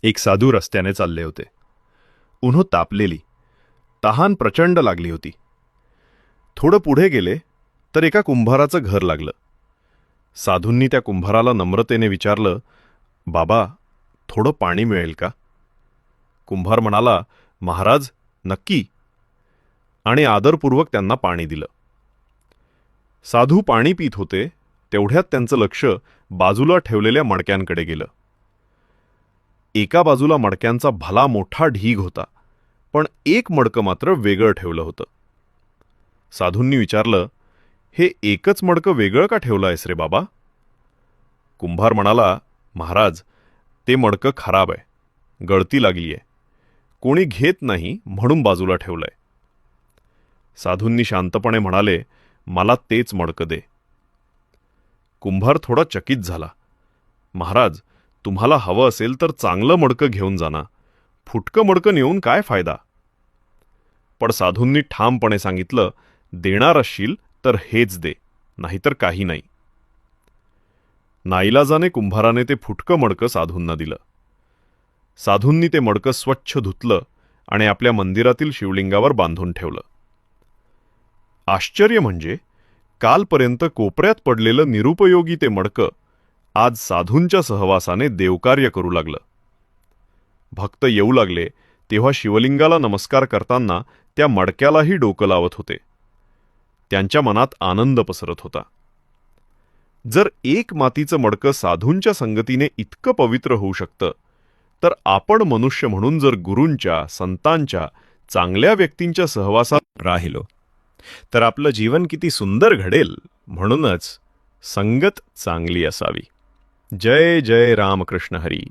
एक साधू रस्त्याने चालले होते. उन्हो तापलेली, तहान प्रचंड लागली होती. थोडं पुढे गेले तर एका कुंभाराचं घर लागलं. साधूंनी त्या कुंभाराला नम्रतेने विचारलं, बाबा, थोडं पाणी मिळेल का? कुंभार म्हणाला, महाराज, नक्की, आणि आदरपूर्वक त्यांना पाणी दिलं. साधू पाणी पित होते तेवढ्यात त्यांचं लक्ष बाजूला ठेवलेल्या मडक्यांकडे गेलं. एका बाजूला मडक्यांचा भला मोठा ढीग होता, पण एक मडकं मात्र वेगळं ठेवलं होतं. साधूंनी विचारलं, हे एकच मडकं वेगळं का ठेवलं आहेस रे बाबा? कुंभार म्हणाला, महाराज, ते मडकं खराब आहे, गळती लागली आहे, कोणी घेत नाही म्हणून बाजूला ठेवलंय. साधूंनी शांतपणे म्हणाले, मला तेच मडकं दे. कुंभार थोडा चकित झाला. महाराज, तुम्हाला हवं असेल तर चांगलं मडकं घेऊन जाना, फुटकं मडकं नेऊन काय फायदा? पण साधूंनी ठामपणे सांगितलं, देणार असशील तर हेच दे, नाहीतर काही नाही. नाईलाजाने कुंभाराने ते फुटकं मडकं साधूंना दिलं. साधूंनी ते मडकं स्वच्छ धुतलं आणि आपल्या मंदिरातील शिवलिंगावर बांधून ठेवलं. आश्चर्य म्हणजे कालपर्यंत कोपऱ्यात पडलेलं निरुपयोगी ते मडकं आज साधूंच्या सहवासाने देवकार्य करू लागलं. भक्त येऊ लागले तेव्हा शिवलिंगाला नमस्कार करताना त्या मडक्यालाही डोकं लावत होते. त्यांच्या मनात आनंद पसरत होता. जर एक मातीचं मडकं साधूंच्या संगतीने इतकं पवित्र होऊ शकतं, तर आपण मनुष्य म्हणून जर गुरूंच्या, संतांच्या, चांगल्या व्यक्तींच्या सहवासात राहिलो तर आपलं जीवन किती सुंदर घडेल. म्हणूनच संगत चांगली असावी. जय जय रामकृष्ण हरी.